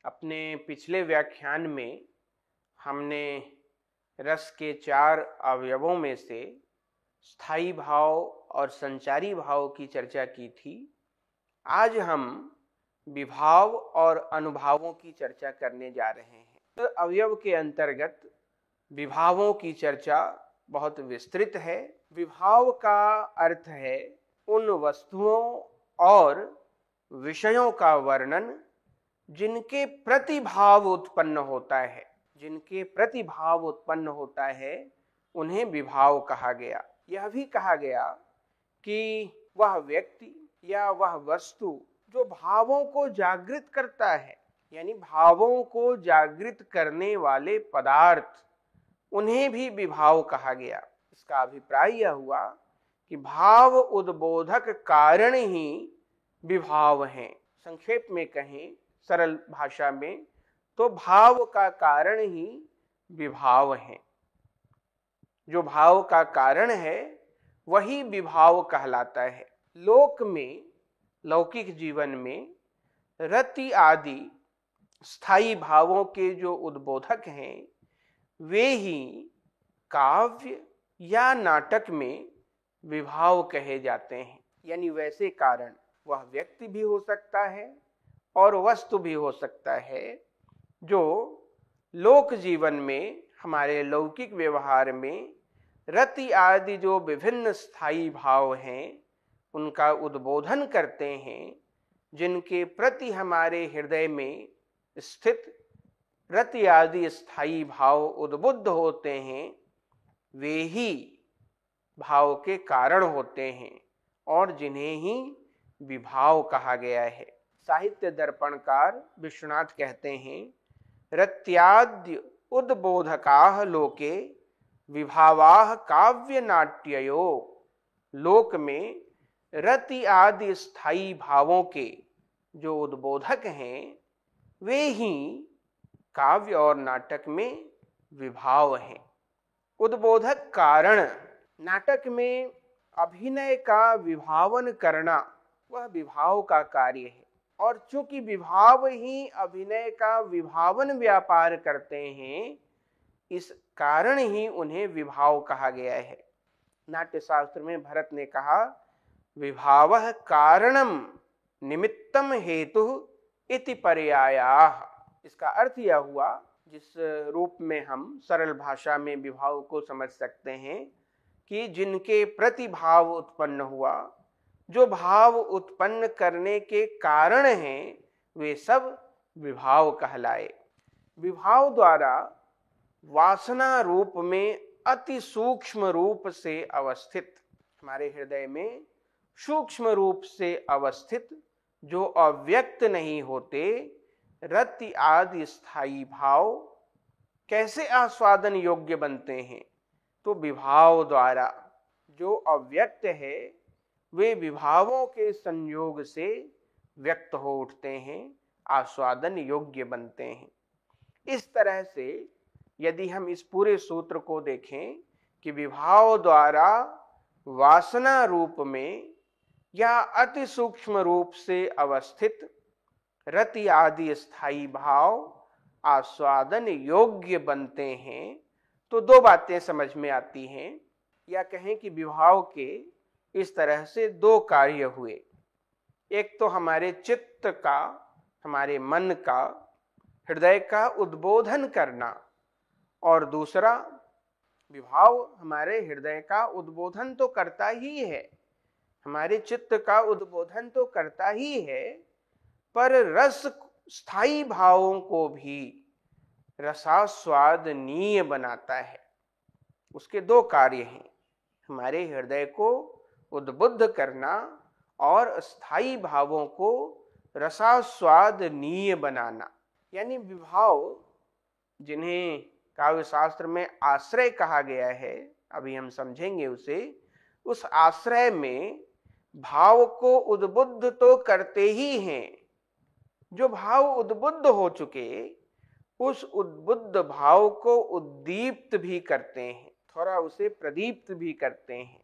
अपने पिछले व्याख्यान में हमने रस के 4 अवयवों में से स्थायी भाव और संचारी भाव की चर्चा की थी। आज हम विभाव और अनुभावों की चर्चा करने जा रहे हैं। तो अवयव के अंतर्गत विभावों की चर्चा बहुत विस्तृत है। विभाव का अर्थ है उन वस्तुओं और विषयों का वर्णन जिनके प्रतिभाव उत्पन्न होता है। जिनके प्रतिभाव उत्पन्न होता है उन्हें विभाव कहा गया। यह भी कहा गया कि वह व्यक्ति या वह वस्तु जो भावों को जागृत करता है, यानी भावों को जागृत करने वाले पदार्थ, उन्हें भी विभाव कहा गया। इसका अभिप्राय यह हुआ कि भाव उद्बोधक कारण ही विभाव हैं। संक्षेप में कहें, सरल भाषा में, तो भाव का कारण ही विभाव है। जो भाव का कारण है वही विभाव कहलाता है। लोक में, लौकिक जीवन में रति आदि स्थायी भावों के जो उद्बोधक हैं वे ही काव्य या नाटक में विभाव कहे जाते हैं। यानी वैसे कारण, वह व्यक्ति भी हो सकता है और वस्तु भी हो सकता है जो लोक जीवन में, हमारे लौकिक व्यवहार में रति आदि जो विभिन्न स्थायी भाव हैं उनका उद्बोधन करते हैं, जिनके प्रति हमारे हृदय में स्थित रति आदि स्थायी भाव उद्बुद्ध होते हैं, वे ही भाव के कारण होते हैं और जिन्हें ही विभाव कहा गया है। साहित्य दर्पणकार विश्वनाथ कहते हैं, रत्याद्य उद्बोधकाः लोके विभावाः काव्य नाट्ययो। लोक में रति आदि स्थायी भावों के जो उद्बोधक हैं वे ही काव्य और नाटक में विभाव हैं। उद्बोधक कारण, नाटक में अभिनय का विभावन करना वह विभाव का कार्य है, और चूंकि विभाव ही अभिनय का विभावन व्यापार करते हैं, इस कारण ही उन्हें विभाव कहा गया है। नाट्य शास्त्र में भरत ने कहा, विभावः कारणम निमित्तम हेतु इति पर्यायाः। इसका अर्थ यह हुआ, जिस रूप में हम सरल भाषा में विभाव को समझ सकते हैं, कि जिनके प्रतिभाव उत्पन्न हुआ, जो भाव उत्पन्न करने के कारण हैं, वे सब विभाव कहलाए। विभाव द्वारा वासना रूप में अति सूक्ष्म रूप से अवस्थित, हमारे हृदय में सूक्ष्म रूप से अवस्थित, जो अव्यक्त नहीं होते, रति आदि स्थायी भाव कैसे आस्वादन योग्य बनते हैं? तो विभाव द्वारा। जो अव्यक्त है वे विभावों के संयोग से व्यक्त हो उठते हैं, आस्वादन योग्य बनते हैं। इस तरह से यदि हम इस पूरे सूत्र को देखें कि विभाव द्वारा वासना रूप में या अति सूक्ष्म रूप से अवस्थित रति आदि स्थायी भाव आस्वादन योग्य बनते हैं, तो दो बातें समझ में आती हैं। या कहें कि विभाव के इस तरह से दो कार्य हुए। एक तो हमारे चित्त का, हमारे मन का, हृदय का उद्बोधन करना, और दूसरा विभाव हमारे हृदय का उद्बोधन तो करता ही है, हमारे चित्त का उद्बोधन तो करता ही है, पर रस स्थायी भावों को भी रसास्वादनीय बनाता है। उसके दो कार्य हैं, हमारे हृदय को उद्बुद्ध करना और स्थायी भावों को रसास्वादनीय बनाना। यानी विभाव, जिन्हें काव्य शास्त्र में आश्रय कहा गया है, अभी हम समझेंगे उसे, उस आश्रय में भाव को उद्बुद्ध तो करते ही हैं। जो भाव उद्बुद्ध हो चुके, उस उद्बुद्ध भाव को उद्दीप्त भी करते हैं, थोड़ा उसे प्रदीप्त भी करते हैं,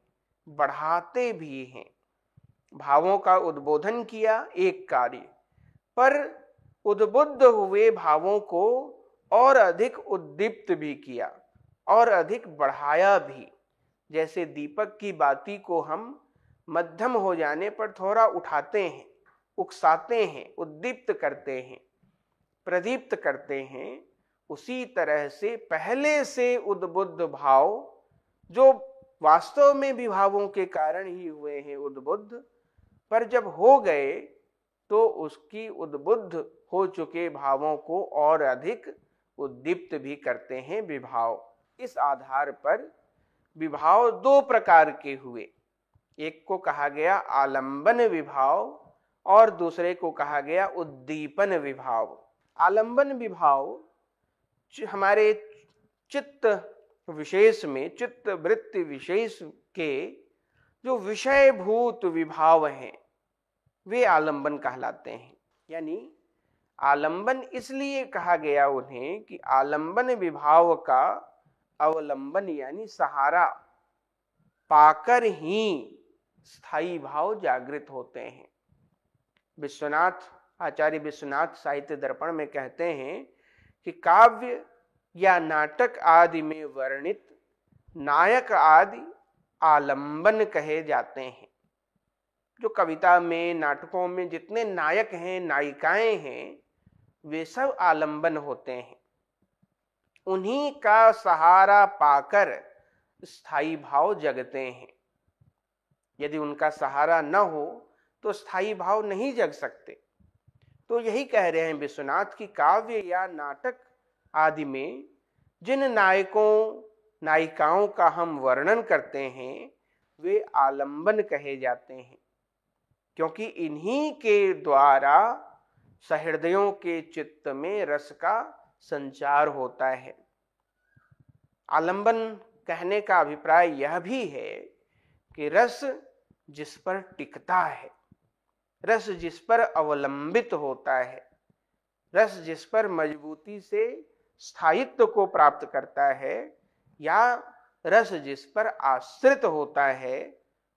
बढ़ाते भी हैं। भावों का उद्बोधन किया एक कार्य, पर उद्बुद्ध हुए भावों को और अधिक उद्दीप्त भी किया और अधिक बढ़ाया भी। जैसे दीपक की बाती को हम मध्यम हो जाने पर थोड़ा उठाते हैं, उकसाते हैं, उद्दीप्त करते हैं, प्रदीप्त करते हैं, उसी तरह से पहले से उद्बुद्ध भाव, जो वास्तव में विभावों के कारण ही हुए हैं उद्बुद्ध, पर जब हो गए तो उसकी उद्बुद्ध हो चुके भावों को और अधिक उद्दीप्त भी करते हैं विभाव। इस आधार पर विभाव दो प्रकार के हुए, एक को कहा गया आलंबन विभाव और दूसरे को कहा गया उद्दीपन विभाव। आलंबन विभाव हमारे चित्त विशेष में, चित्त वृत्ति विशेष के जो विषयभूत विभाव हैं वे आलंबन कहलाते हैं। यानी आलंबन इसलिए कहा गया उन्हें कि आलंबन विभाव का अवलंबन यानी सहारा पाकर ही स्थायी भाव जागृत होते हैं। विश्वनाथ, आचार्य विश्वनाथ साहित्य दर्पण में कहते हैं कि काव्य या नाटक आदि में वर्णित नायक आदि आलंबन कहे जाते हैं। जो कविता में, नाटकों में जितने नायक हैं, नायिकाएं हैं, वे सब आलंबन होते हैं। उन्हीं का सहारा पाकर स्थायी भाव जगते हैं। यदि उनका सहारा न हो तो स्थायी भाव नहीं जग सकते। तो यही कह रहे हैं विश्वनाथ की काव्य या नाटक आदि में जिन नायकों नायिकाओं का हम वर्णन करते हैं वे आलंबन कहे जाते हैं, क्योंकि इन्हीं के द्वारा सहृदयों के चित्त में रस का संचार होता है। आलंबन कहने का अभिप्राय यह भी है कि रस जिस पर टिकता है, रस जिस पर अवलंबित होता है, रस जिस पर मजबूती से स्थायित्व को प्राप्त करता है, या रस जिस पर आश्रित होता है,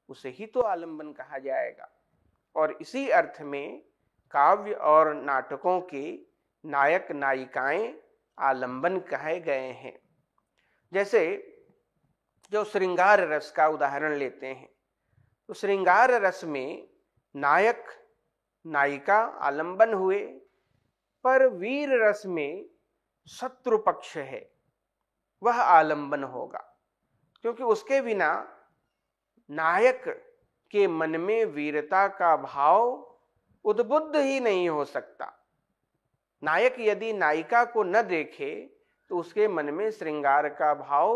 उसे ही तो आलंबन कहा जाएगा। और इसी अर्थ में काव्य और नाटकों के नायक नायिकाएं आलंबन कहे गए हैं। जैसे जो श्रृंगार रस का उदाहरण लेते हैं, तो श्रृंगार रस में नायक नायिका आलंबन हुए, पर वीर रस में शत्रु पक्ष है, वह आलंबन होगा, क्योंकि उसके बिना नायक के मन में वीरता का भाव उद्बुद्ध ही नहीं हो सकता। नायक यदि नायिका को न देखे तो उसके मन में श्रृंगार का भाव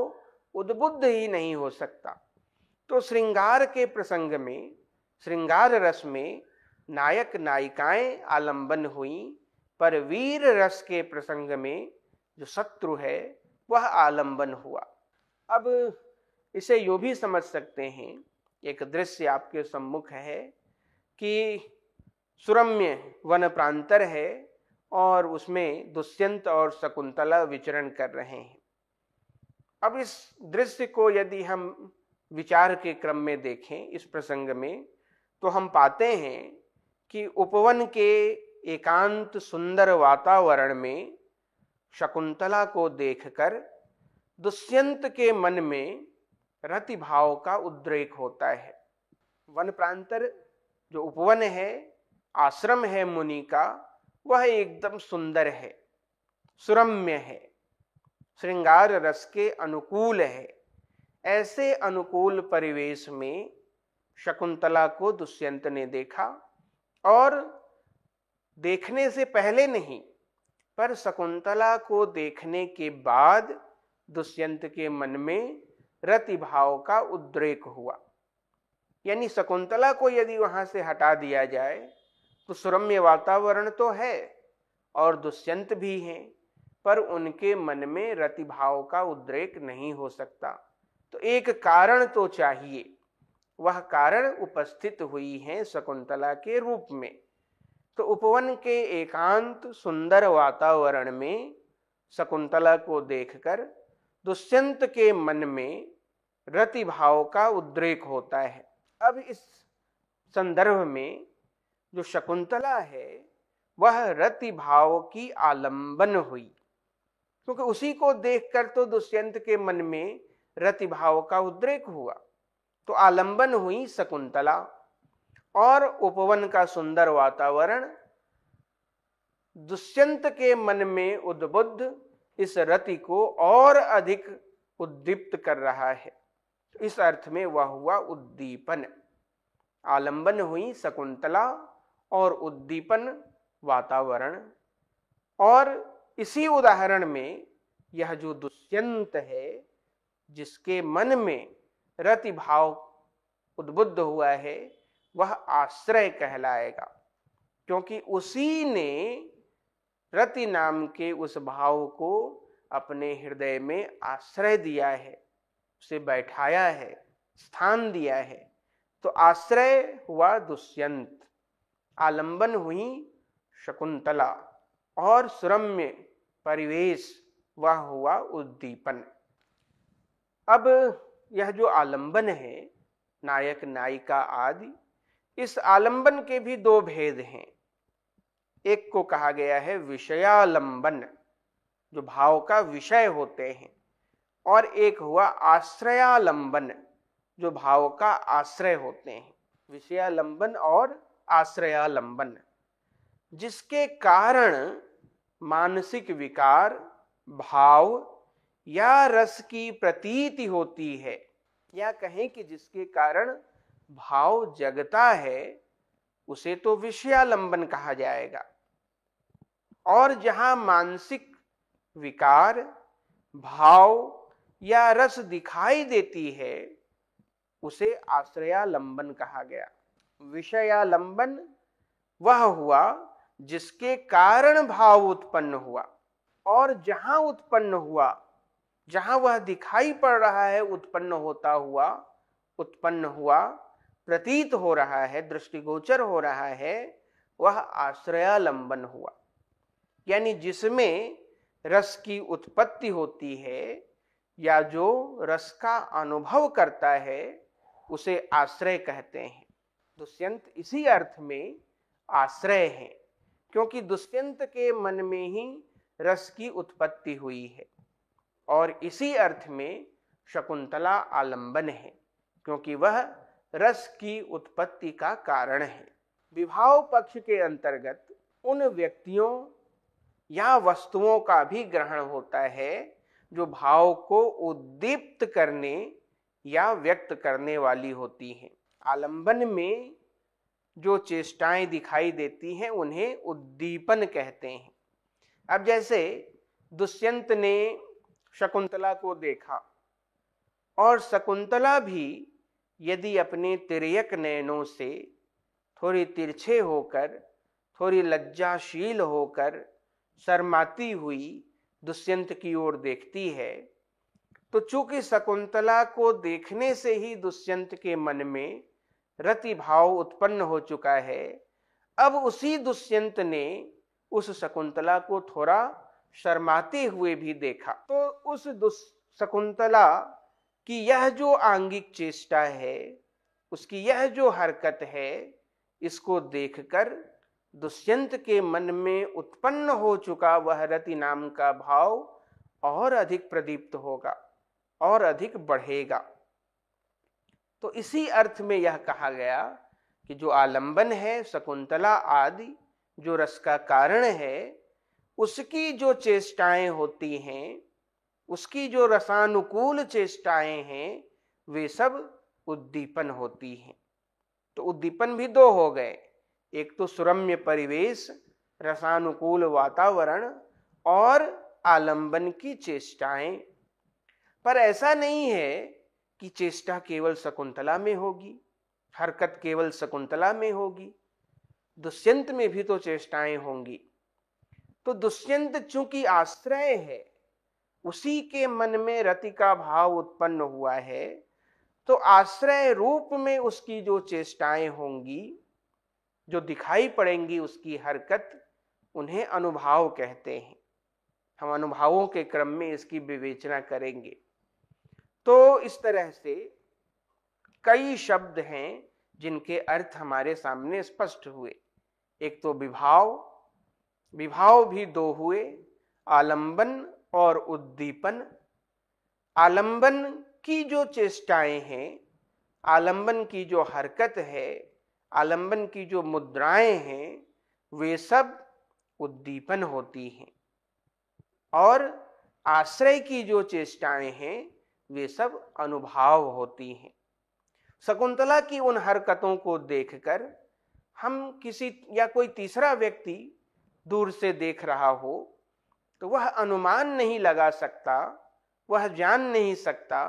उद्बुद्ध ही नहीं हो सकता। तो श्रृंगार के प्रसंग में, श्रृंगार रस में नायक नायिकाएं आलंबन हुई, पर वीर रस के प्रसंग में जो शत्रु है वह आलंबन हुआ। अब इसे यूं भी समझ सकते हैं, एक दृश्य आपके सम्मुख है कि सुरम्य वन प्रांतर है और उसमें दुष्यंत और शकुंतला विचरण कर रहे हैं। अब इस दृश्य को यदि हम विचार के क्रम में देखें इस प्रसंग में, तो हम पाते हैं कि उपवन के एकांत सुंदर वातावरण में शकुंतला को देखकर दुष्यंत के मन में रति भाव का उद्रेक होता है। वन प्रांतर जो उपवन है, आश्रम है मुनि का, वह एकदम सुंदर है, सुरम्य है, श्रृंगार रस के अनुकूल है। ऐसे अनुकूल परिवेश में शकुंतला को दुष्यंत ने देखा, और देखने से पहले नहीं, पर शकुंतला को देखने के बाद दुष्यंत के मन में रति भाव का उद्रेक हुआ। यानी शकुंतला को यदि वहां से हटा दिया जाए तो सुरम्य वातावरण तो है और दुष्यंत भी हैं, पर उनके मन में रति भाव का उद्रेक नहीं हो सकता। तो एक कारण तो चाहिए, वह कारण उपस्थित हुई है शकुंतला के रूप में। तो उपवन के एकांत सुंदर वातावरण में शकुंतला को देखकर दुष्यंत के मन में रति भाव का उद्रेक होता है। अब इस संदर्भ में जो शकुंतला है वह रति भाव की आलंबन हुई, क्योंकि उसी को देखकर तो दुष्यंत के मन में रति भाव का उद्रेक हुआ। तो आलंबन हुई शकुंतला और उपवन का सुंदर वातावरण दुष्यंत के मन में उद्बुद्ध इस रति को और अधिक उद्दीप्त कर रहा है। इस अर्थ में वह हुआ उद्दीपन। आलंबन हुई शकुंतला और उद्दीपन वातावरण। और इसी उदाहरण में यह जो दुष्यंत है, जिसके मन में रति भाव उद्बुद्ध हुआ है, वह आश्रय कहलाएगा, क्योंकि उसी ने रति नाम के उस भाव को अपने हृदय में आश्रय दिया है, उसे बैठाया है, स्थान दिया है। तो आश्रय हुआ दुष्यंत, आलंबन हुई शकुंतला और सुरम्य परिवेश वह हुआ उद्दीपन। अब यह जो आलंबन है, नायक नायिका आदि, इस आलंबन के भी दो भेद हैं। एक को कहा गया है विषयालंबन, जो भाव का विषय होते हैं, और एक हुआ आश्रयालंबन, जो भाव का आश्रय होते हैं। विषयालंबन और आश्रयालंबन, जिसके कारण मानसिक विकार, भाव या रस की प्रतीति होती है, या कहें कि जिसके कारण भाव जगता है, उसे तो विषयालंबन कहा जाएगा। और जहां मानसिक विकार, भाव या रस दिखाई देती है, उसे आश्रयालंबन कहा गया। विषयालंबन वह हुआ जिसके कारण भाव उत्पन्न हुआ, और जहां उत्पन्न हुआ, जहां वह दिखाई पड़ रहा है, उत्पन्न होता हुआ, उत्पन्न हुआ, प्रतीत हो रहा है, दृष्टिगोचर हो रहा है, वह आश्रयालंबन हुआ। यानी जिसमें रस की उत्पत्ति होती है या जो रस का अनुभव करता है, उसे आश्रय कहते हैं। दुष्यंत इसी अर्थ में आश्रय है, क्योंकि दुष्यंत के मन में ही रस की उत्पत्ति हुई है। और इसी अर्थ में शकुंतला आलंबन है, क्योंकि वह रस की उत्पत्ति का कारण है। विभाव पक्ष के अंतर्गत उन व्यक्तियों या वस्तुओं का भी ग्रहण होता है जो भाव को उद्दीप्त करने या व्यक्त करने वाली होती हैं। आलंबन में जो चेष्टाएं दिखाई देती हैं, उन्हें उद्दीपन कहते हैं। अब जैसे दुष्यंत ने शकुंतला को देखा, और शकुंतला भी यदि अपने तिर्यक नयनों से थोड़ी तिरछे होकर, थोड़ी लज्जाशील होकर, शर्माती हुई दुष्यंत की ओर देखती है, तो चूंकि शकुंतला को देखने से ही दुष्यंत के मन में रति भाव उत्पन्न हो चुका है, अब उसी दुष्यंत ने उस शकुंतला को थोड़ा शर्माते हुए भी देखा। तो उस शकुंतला की यह जो आंगिक चेष्टा है, उसकी यह जो हरकत है, इसको देखकर दुष्यंत के मन में उत्पन्न हो चुका वह रति नाम का भाव और अधिक प्रदीप्त होगा और अधिक बढ़ेगा। तो इसी अर्थ में यह कहा गया कि जो आलंबन है, शकुंतला आदि जो रस का कारण है, उसकी जो चेष्टाएं होती हैं, उसकी जो रसानुकूल चेष्टाएं हैं, वे सब उद्दीपन होती हैं। तो उद्दीपन भी दो हो गए, एक तो सुरम्य परिवेश, रसानुकूल वातावरण, और आलंबन की चेष्टाएं। पर ऐसा नहीं है कि चेष्टा केवल शकुंतला में होगी, हरकत केवल शकुंतला में होगी, दुष्यंत में भी तो चेष्टाएं होंगी। तो दुष्यंत चूंकि आश्रय है, उसी के मन में रति का भाव उत्पन्न हुआ है, तो आश्रय रूप में उसकी जो चेष्टाएं होंगी, जो दिखाई पड़ेंगी उसकी हरकत, उन्हें अनुभाव कहते हैं। हम अनुभवों के क्रम में इसकी विवेचना करेंगे। तो इस तरह से कई शब्द हैं जिनके अर्थ हमारे सामने स्पष्ट हुए। एक तो विभाव, विभाव भी दो हुए, आलंबन और उद्दीपन। आलंबन की जो चेष्टाएं हैं, आलंबन की जो हरकत है, आलंबन की जो मुद्राएं हैं, वे सब उद्दीपन होती हैं। और आश्रय की जो चेष्टाएं हैं, वे सब अनुभाव होती हैं। शकुंतला की उन हरकतों को देखकर हम किसी या कोई तीसरा व्यक्ति दूर से देख रहा हो तो वह अनुमान नहीं लगा सकता, वह जान नहीं सकता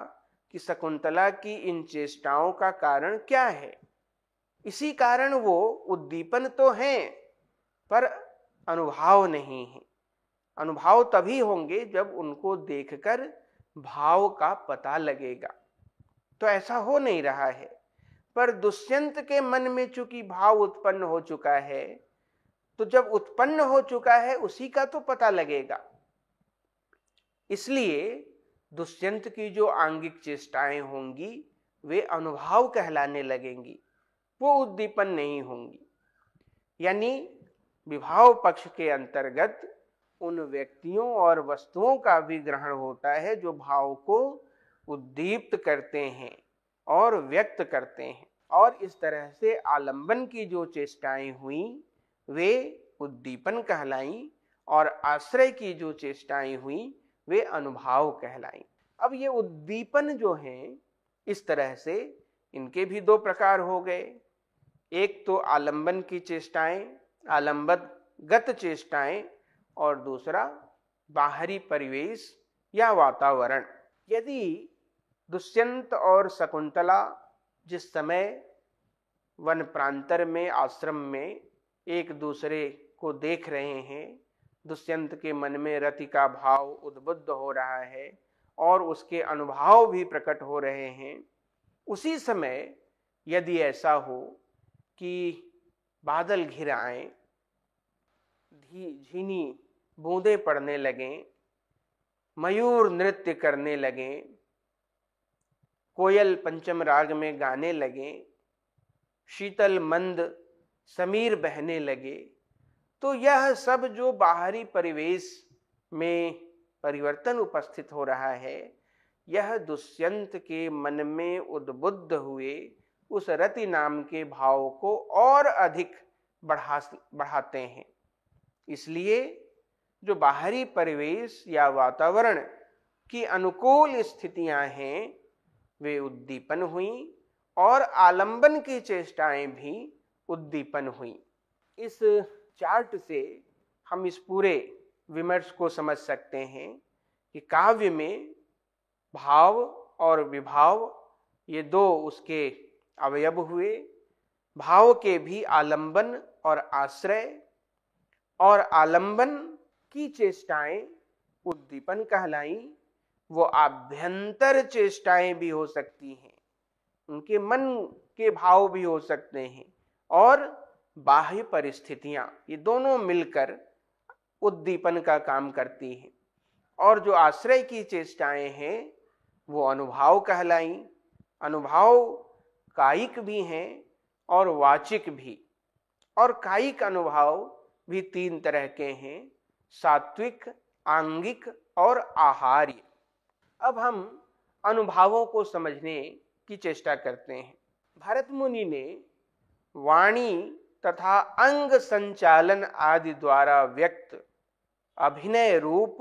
कि शकुंतला की इन चेष्टाओं का कारण क्या है। इसी कारण वो उद्दीपन तो हैं पर अनुभाव नहीं है। अनुभव तभी होंगे जब उनको देखकर भाव का पता लगेगा। तो ऐसा हो नहीं रहा है। पर दुष्यंत के मन में चूंकि भाव उत्पन्न हो चुका है, तो जब उत्पन्न हो चुका है उसी का तो पता लगेगा। इसलिए दुष्यंत की जो आंगिक चेष्टाएं होंगी वे अनुभाव कहलाने लगेंगी, वो उद्दीपन नहीं होंगी। यानी विभाव पक्ष के अंतर्गत उन व्यक्तियों और वस्तुओं का भी ग्रहण होता है जो भाव को उद्दीप्त करते हैं और व्यक्त करते हैं। और इस तरह से आलंबन की जो चेष्टाएं हुई वे उद्दीपन कहलाई और आश्रय की जो चेष्टाएं हुई वे अनुभाव कहलाई। अब ये उद्दीपन जो हैं, इस तरह से इनके भी दो प्रकार हो गए। एक तो आलंबन की चेष्टाएं, आलंबनगत चेष्टाएं, और दूसरा बाहरी परिवेश या वातावरण। यदि दुष्यंत और शकुंतला जिस समय वन प्रांतर में, आश्रम में एक दूसरे को देख रहे हैं, दुष्यंत के मन में रति का भाव उद्बुद्ध हो रहा है और उसके अनुभाव भी प्रकट हो रहे हैं, उसी समय यदि ऐसा हो कि बादल घिर आए, झीनी बूंदे पड़ने लगें, मयूर नृत्य करने लगें, कोयल पंचम राग में गाने लगें, शीतल मंद समीर बहने लगे, तो यह सब जो बाहरी परिवेश में परिवर्तन उपस्थित हो रहा है, यह दुष्यंत के मन में उद्बुद्ध हुए उस रति नाम के भाव को और अधिक बढ़ाते हैं। इसलिए जो बाहरी परिवेश या वातावरण की अनुकूल स्थितियां हैं वे उद्दीपन हुई और आलंबन की चेष्टाएं भी उद्दीपन हुई। इस चार्ट से हम इस पूरे विमर्श को समझ सकते हैं कि काव्य में भाव और विभाव ये दो उसके अवयव हुए। भाव के भी आलंबन और आश्रय, और आलंबन की चेष्टाएं उद्दीपन कहलाई। वो आभ्यंतर चेष्टाएं भी हो सकती हैं, उनके मन के भाव भी हो सकते हैं, और बाह्य परिस्थितियां, ये दोनों मिलकर उद्दीपन का काम करती हैं। और जो आश्रय की चेष्टाएं हैं वो अनुभाव कहलाई। अनुभाव कायिक भी हैं और वाचिक भी। और कायिक अनुभाव भी तीन तरह के हैं, सात्विक, आंगिक और आहार्य। अब हम अनुभावों को समझने की चेष्टा करते हैं। भरत मुनि ने वाणी तथा अंग संचालन आदि द्वारा व्यक्त अभिनय रूप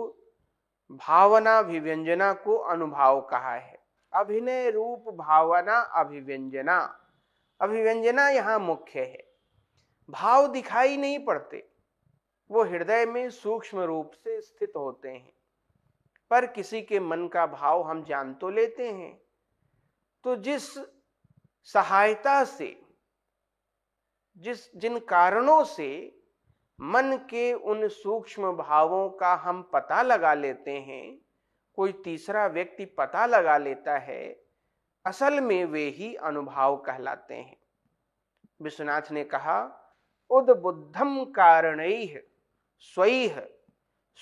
भावना अभिव्यंजना को अनुभाव कहा है। अभिनय रूप भावना अभिव्यंजना, अभिव्यंजना यहां मुख्य है। भाव दिखाई नहीं पड़ते, वो हृदय में सूक्ष्म रूप से स्थित होते हैं, पर किसी के मन का भाव हम जान तो लेते हैं। तो जिस सहायता से, जिन कारणों से मन के उन सूक्ष्म भावों का हम पता लगा लेते हैं, कोई तीसरा व्यक्ति पता लगा लेता है, असल में वे ही अनुभाव कहलाते हैं। विश्वनाथ ने कहा, उद्बुद्धम कारणैः स्वैः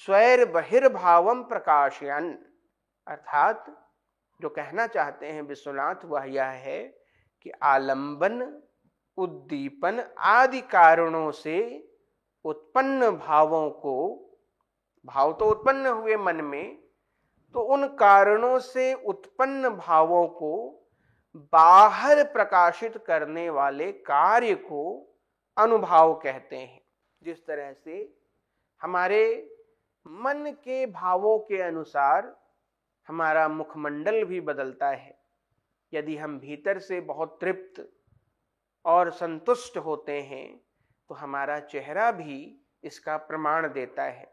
स्वैर बहिर्भावम प्रकाशयन्। अर्थात जो कहना चाहते हैं विश्वनाथ वह यह है कि आलंबन, उद्दीपन आदि कारणों से उत्पन्न भावों को, भाव तो उत्पन्न हुए मन में, तो उन कारणों से उत्पन्न भावों को बाहर प्रकाशित करने वाले कार्य को अनुभाव कहते हैं। जिस तरह से हमारे मन के भावों के अनुसार हमारा मुखमंडल भी बदलता है। यदि हम भीतर से बहुत तृप्त और संतुष्ट होते हैं तो हमारा चेहरा भी इसका प्रमाण देता है।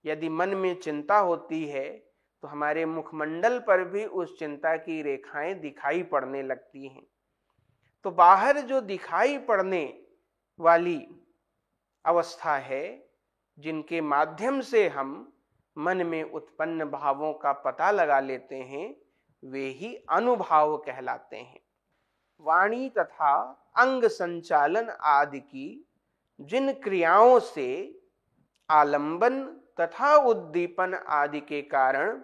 यदि मन में चिंता होती है तो हमारे मुखमंडल पर भी उस चिंता की रेखाएं दिखाई पड़ने लगती हैं। तो बाहर जो दिखाई पड़ने वाली अवस्था है, जिनके माध्यम से हम मन में उत्पन्न भावों का पता लगा लेते हैं, वे ही अनुभाव कहलाते हैं। वाणी तथा अंग संचालन आदि की जिन क्रियाओं से आलंबन तथा उद्दीपन आदि के कारण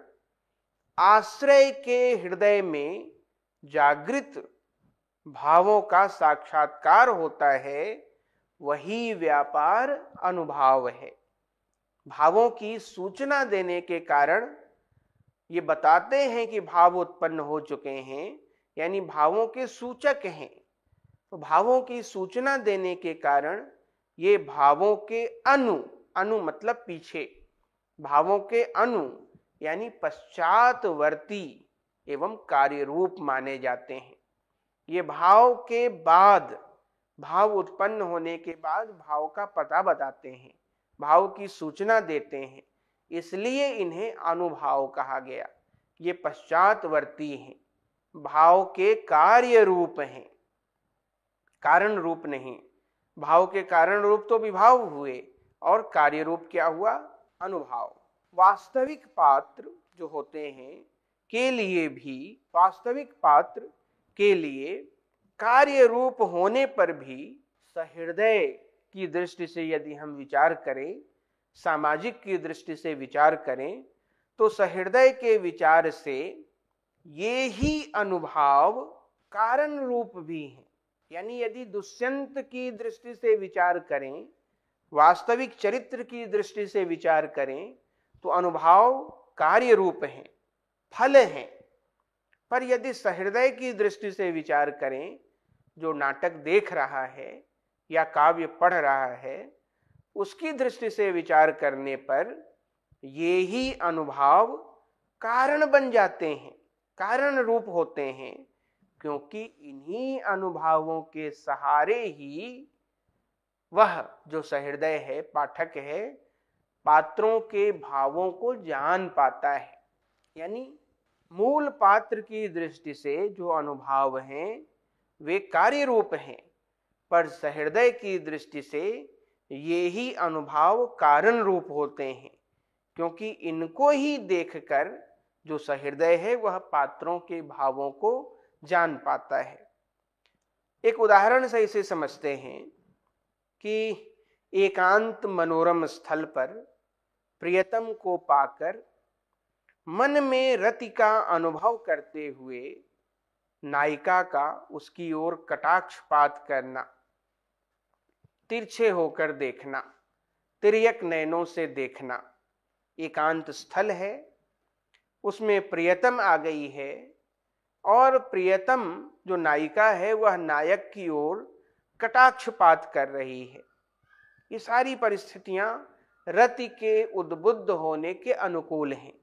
आश्रय के हृदय में जागृत भावों का साक्षात्कार होता है, वही व्यापार अनुभाव है। भावों की सूचना देने के कारण ये बताते हैं कि भाव उत्पन्न हो चुके हैं, यानी भावों के सूचक हैं। तो भावों की सूचना देने के कारण ये भावों के अनु मतलब पीछे, भावों के अनु यानी पश्चातवर्ती एवं कार्य रूप माने जाते हैं। ये भाव के बाद, भाव उत्पन्न होने के बाद भाव का पता बताते हैं, भाव की सूचना देते हैं, इसलिए इन्हें अनुभाव कहा गया। ये पश्चातवर्ती हैं, भाव के कार्य रूप हैं, कारण रूप नहीं। भाव के कारण रूप तो विभाव हुए और कार्य रूप क्या हुआ? अनुभाव। वास्तविक पात्र जो होते हैं के लिए भी, वास्तविक पात्र के लिए कार्य रूप होने पर भी सहृदय की दृष्टि से यदि हम विचार करें, सामाजिक की दृष्टि से विचार करें, तो सहृदय के विचार से ये ही अनुभाव कारण रूप भी हैं। यानी यदि दुष्यंत की दृष्टि से विचार करें, वास्तविक चरित्र की दृष्टि से विचार करें, तो अनुभाव कार्य रूप हैं, फल हैं। पर यदि सहृदय की दृष्टि से विचार करें, जो नाटक देख रहा है या काव्य पढ़ रहा है, उसकी दृष्टि से विचार करने पर ये ही अनुभाव कारण बन जाते हैं, कारण रूप होते हैं, क्योंकि इन्हीं अनुभावों के सहारे ही वह जो सहृदय है, पाठक है, पात्रों के भावों को जान पाता है। यानी मूल पात्र की दृष्टि से जो अनुभाव हैं वे कार्य रूप हैं, पर सहृदय की दृष्टि से ये ही अनुभाव कारण रूप होते हैं, क्योंकि इनको ही देखकर जो सहृदय है वह पात्रों के भावों को जान पाता है। एक उदाहरण से इसे समझते हैं कि एकांत मनोरम स्थल पर प्रियतम को पाकर मन में रति का अनुभव करते हुए नायिका का उसकी ओर कटाक्षपात करना, तिरछे होकर देखना, तिर्यक नयनों से देखना। एकांत स्थल है, उसमें प्रियतम आ गई है और प्रियतम जो नायिका है वह नायक की ओर कटाक्षपात कर रही है। ये सारी परिस्थितियां रति के उद्बुद्ध होने के अनुकूल हैं।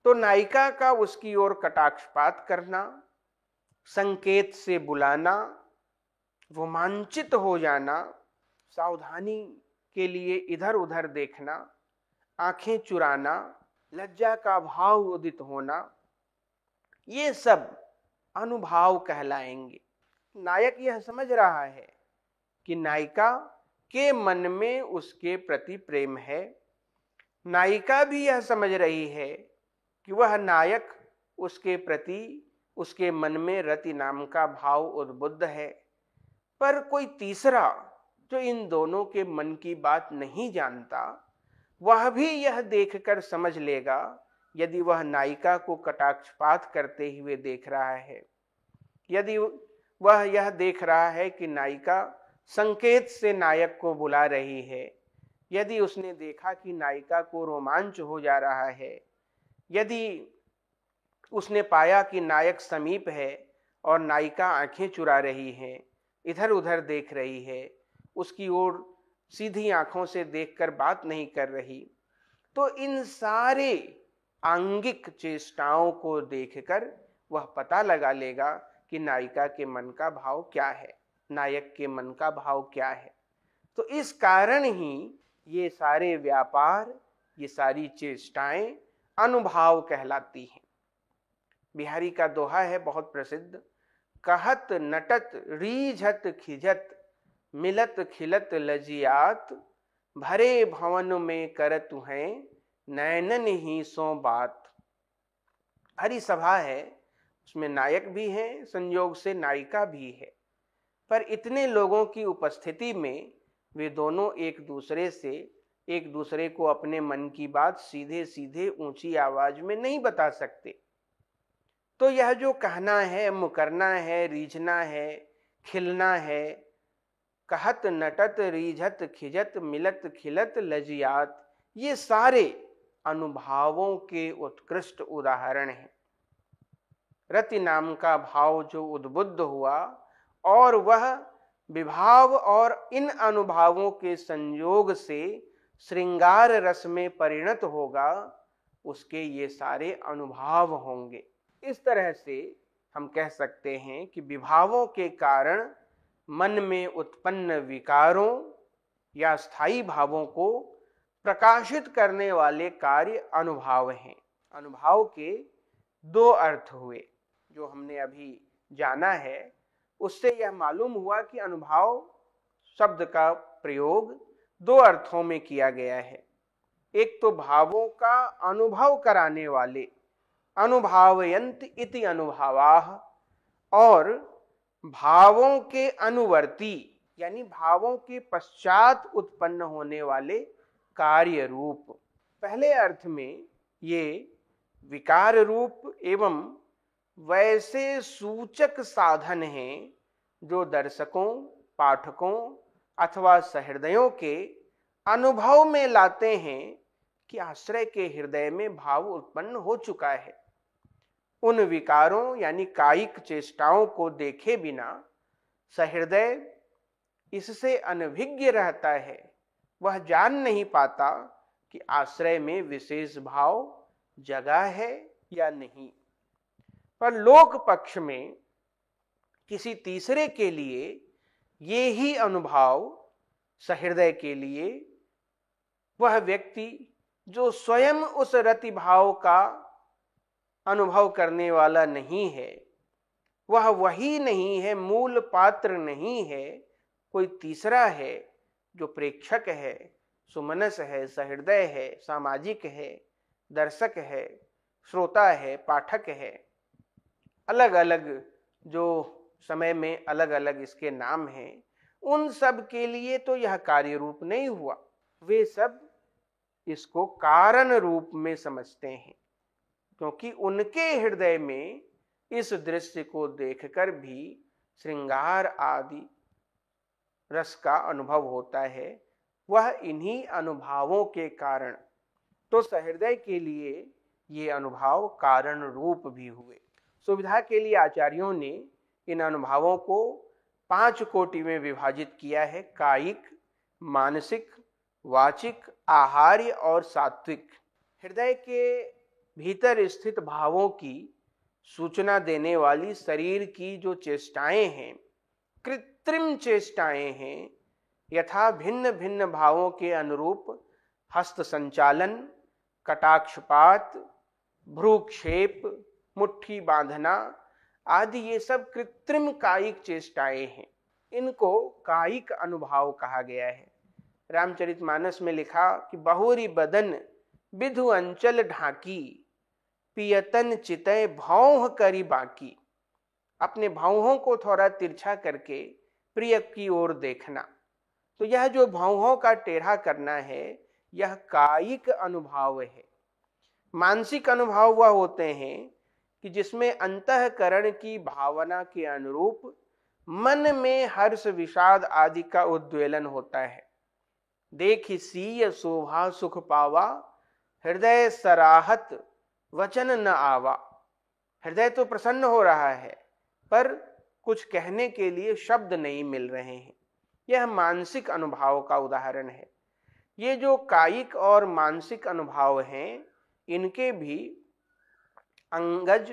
तो नायिका का उसकी ओर कटाक्षपात करना, संकेत से बुलाना, रोमांचित हो जाना, सावधानी के लिए इधर उधर देखना, आंखें चुराना, लज्जा का भाव उदित होना, ये सब अनुभाव कहलाएंगे। नायक यह समझ रहा है कि नायिका के मन में उसके प्रति प्रेम है, नायिका भी यह समझ रही है कि वह नायक उसके प्रति, उसके मन में रति नाम का भाव उद्बुद्ध है। पर कोई तीसरा जो इन दोनों के मन की बात नहीं जानता, वह भी यह देखकर समझ लेगा, यदि वह नायिका को कटाक्षपात करते हुए देख रहा है, यदि वह यह देख रहा है कि नायिका संकेत से नायक को बुला रही है, यदि उसने देखा कि नायिका को रोमांच हो जा रहा है, यदि उसने पाया कि नायक समीप है और नायिका आंखें चुरा रही है, इधर उधर देख रही है, उसकी ओर सीधी आंखों से देखकर बात नहीं कर रही, तो इन सारे आंगिक चेष्टाओं को देखकर वह पता लगा लेगा कि नायिका के मन का भाव क्या है, नायक के मन का भाव क्या है। तो इस कारण ही ये सारे व्यापार, ये सारी चेष्टाएं अनुभाव कहलाती हैं। बिहारी का दोहा है बहुत प्रसिद्ध, कहत नटत रीझत खिजत मिलत खिलत लजियात, भरे भवन में करत हैं नैनन ही सो बात। भरी सभा है, उसमें नायक भी है, संयोग से नायिका भी है, पर इतने लोगों की उपस्थिति में वे दोनों एक दूसरे को अपने मन की बात सीधे सीधे ऊंची आवाज में नहीं बता सकते। तो यह जो कहना है, मुकरना है, रीझना है, खिलना है, कहत नटत रीझत खिजत मिलत खिलत लजियात, ये सारे अनुभावों के उत्कृष्ट उदाहरण हैं। रति नाम का भाव जो उद्बुद्ध हुआ और वह विभाव और इन अनुभावों के संयोग से श्रृंगार रस में परिणत होगा, उसके ये सारे अनुभाव होंगे। इस तरह से हम कह सकते हैं कि विभावों के कारण मन में उत्पन्न विकारों या स्थायी भावों को प्रकाशित करने वाले कार्य अनुभाव हैं। अनुभाव के दो अर्थ हुए, जो हमने अभी जाना है उससे यह मालूम हुआ कि अनुभाव शब्द का प्रयोग दो अर्थों में किया गया है। एक तो भावों का अनुभव कराने वाले, अनुभावयन्त इति अनुभावाः, और भावों के अनुवर्ती यानी भावों के पश्चात उत्पन्न होने वाले कार्य रूप। पहले अर्थ में ये विकार रूप एवं वैसे सूचक साधन हैं जो दर्शकों, पाठकों अथवा सहृदयों के अनुभव में लाते हैं कि आश्रय के हृदय में भाव उत्पन्न हो चुका है। उन विकारों यानी कायिक चेष्टाओं को देखे बिना सहृदय इससे अनभिज्ञ रहता है, वह जान नहीं पाता कि आश्रय में विशेष भाव जगा है या नहीं। पर लोक पक्ष में किसी तीसरे के लिए ये ही अनुभाव सहृदय के लिए वह व्यक्ति जो स्वयं उस रति भाव का अनुभव करने वाला नहीं है, वह वही नहीं है, मूल पात्र नहीं है, कोई तीसरा है जो प्रेक्षक है, सुमनस है, सहृदय है, सामाजिक है, दर्शक है, श्रोता है, पाठक है। अलग अलग जो समय में अलग अलग इसके नाम हैं, उन सब के लिए तो यह कार्य रूप नहीं हुआ, वे सब इसको कारण रूप में समझते हैं, क्योंकि उनके हृदय में इस दृश्य को देखकर भी श्रृंगार आदि रस का अनुभव होता है, वह इन्हीं अनुभावों के कारण। तो सहृदय के लिए ये अनुभाव कारण रूप भी हुए। सुविधा के लिए आचार्यों ने इन अनुभावों को 5 कोटि में विभाजित किया है: कायिक, मानसिक, वाचिक, आहार्य और सात्विक। हृदय के भीतर स्थित भावों की सूचना देने वाली शरीर की जो चेष्टाएं हैं, कृत्रिम चेष्टाएं हैं, यथा भिन्न भिन्न भावों के अनुरूप हस्त संचालन, कटाक्षपात, भ्रूक्षेप, मुट्ठी बांधना आदि, ये सब कृत्रिम कायिक चेष्टाएं हैं। इनको कायिक अनुभाव कहा गया है। रामचरितमानस में लिखा कि बहुरी बदन विधु अंचल ढाकी, पियतन चितय भौह करी बाकी। अपने भौहों को थोड़ा तिरछा करके प्रिय की ओर देखना। तो यह जो भौहों का टेढ़ा करना है, यह कायिक अनुभाव है। मानसिक अनुभव वह होते हैं कि जिसमें अंतःकरण की भावना के अनुरूप मन में हर्ष, विषाद आदि का उद्वेलन होता है। देखि सीय शोभा सुख पावा, हृदय सराहत वचन न आवा। हृदय तो प्रसन्न हो रहा है, पर कुछ कहने के लिए शब्द नहीं मिल रहे हैं। यह मानसिक अनुभव का उदाहरण है। ये जो कायिक और मानसिक अनुभव हैं, इनके भी अंगज,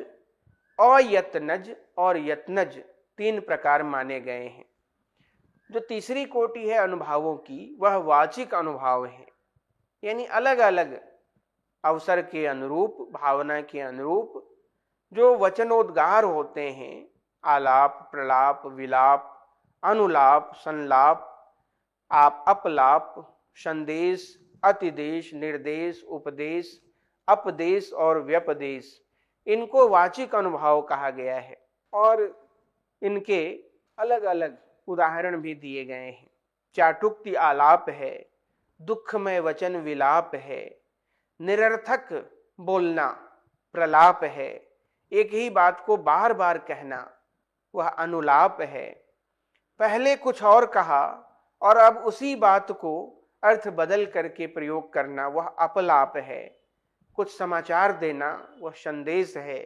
अयत्नज और यत्नज 3 प्रकार माने गए हैं। जो तीसरी कोटि है अनुभवों की, वह वाचिक अनुभव है, यानी अलग अलग अवसर के अनुरूप, भावना के अनुरूप जो वचनोद्गार होते हैं, आलाप, प्रलाप, विलाप, अनुलाप, संलाप, अपलाप, संदेश, अतिदेश, निर्देश, उपदेश, अपदेश और व्यपदेश, इनको वाचिक अनुभव कहा गया है। और इनके अलग अलग उदाहरण भी दिए गए हैं। चाटुक्ति आलाप है, दुखमय वचन विलाप है, निरर्थक बोलना प्रलाप है, एक ही बात को बार बार कहना वह अनुलाप है, पहले कुछ और कहा और अब उसी बात को अर्थ बदल करके प्रयोग करना वह अपलाप है, कुछ समाचार देना वह संदेश है,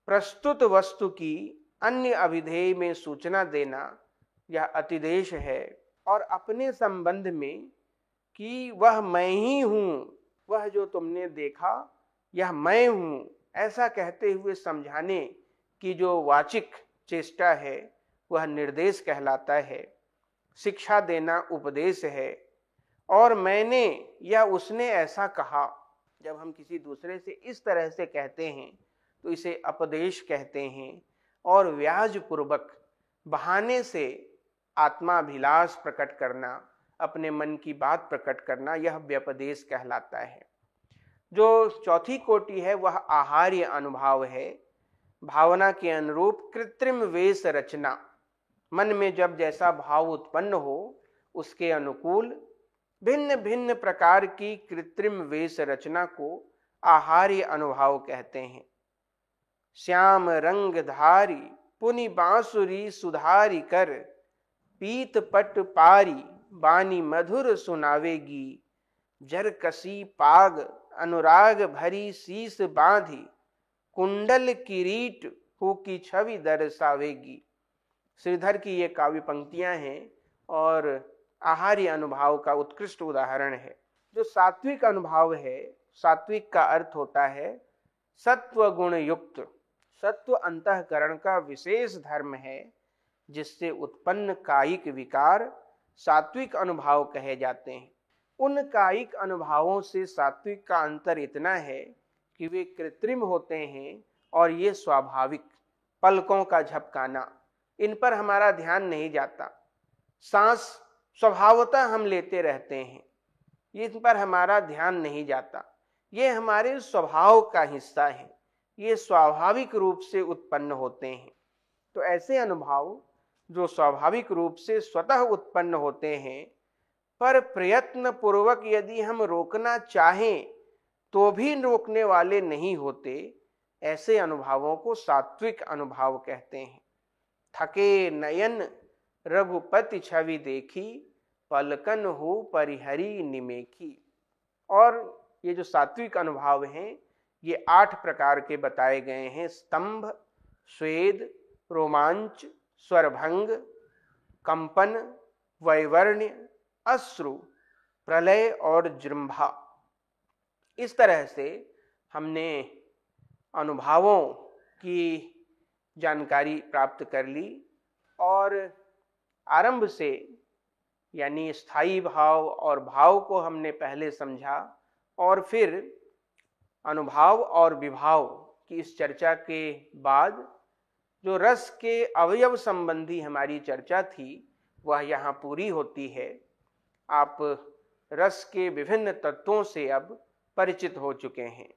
प्रस्तुत वस्तु की अन्य अभिधेय में सूचना देना यह अतिदेश है, और अपने संबंध में कि वह मैं ही हूं, वह जो तुमने देखा यह मैं हूं, ऐसा कहते हुए समझाने की जो वाचिक चेष्टा है वह निर्देश कहलाता है। शिक्षा देना उपदेश है, और मैंने या उसने ऐसा कहा, जब हम किसी दूसरे से इस तरह से कहते हैं तो इसे अपदेश कहते हैं। और व्याज पूर्वक बहाने से आत्माभिलाष प्रकट करना, अपने मन की बात प्रकट करना, यह व्यपदेश कहलाता है। जो चौथी कोटि है वह आहार्य अनुभव है, भावना के अनुरूप कृत्रिम वेश रचना, मन में जब जैसा भाव उत्पन्न हो उसके अनुकूल भिन्न भिन्न प्रकार की कृत्रिम वेश रचना को आहार्य अनुभव कहते हैं। श्याम रंग धारी पुनि बांसुरी सुधारी कर, पीत पट पारी बानी मधुर सुनावेगी, जर कसी पाग अनुराग भरी शीस बांधी, कुंडल किरीट हु की छवि दर्शावेगी। श्रीधर की ये काव्य पंक्तियां हैं और आहार्य अनुभव का उत्कृष्ट उदाहरण है। जो सात्विक अनुभव है, सात्विक का अर्थ होता है सत्व गुण युक्त। सत्व अंतःकरण का विशेष धर्म है, जिससे उत्पन्न कायिक विकार सात्विक अनुभव कहे जाते हैं। उन कायिक अनुभवों से सात्विक का अंतर इतना है कि वे कृत्रिम होते हैं और ये स्वाभाविक। पलकों का झपकाना, इन पर हमारा ध्यान नहीं जाता। सांस स्वभावतः हम लेते रहते हैं, इन पर हमारा ध्यान नहीं जाता। ये हमारे स्वभाव का हिस्सा है, ये स्वाभाविक रूप से उत्पन्न होते हैं। तो ऐसे अनुभव जो स्वाभाविक रूप से स्वतः उत्पन्न होते हैं, पर प्रयत्न पूर्वक यदि हम रोकना चाहें तो भी रोकने वाले नहीं होते, ऐसे अनुभवों को सात्विक अनुभव कहते हैं। थके नयन रघुपति छवि देखी, पलकन हो परिहरी निमेखी। और ये जो सात्विक अनुभव हैं, ये 8 प्रकार के बताए गए हैं। स्तंभ, स्वेद, रोमांच, स्वरभंग, कंपन, वैवर्ण्य, अश्रु, प्रलय और जृंभा। इस तरह से हमने अनुभवों की जानकारी प्राप्त कर ली और आरंभ से यानी स्थायी भाव और भाव को हमने पहले समझा, और फिर अनुभाव और विभाव की इस चर्चा के बाद जो रस के अवयव संबंधी हमारी चर्चा थी वह यहाँ पूरी होती है। आप रस के विभिन्न तत्वों से अब परिचित हो चुके हैं।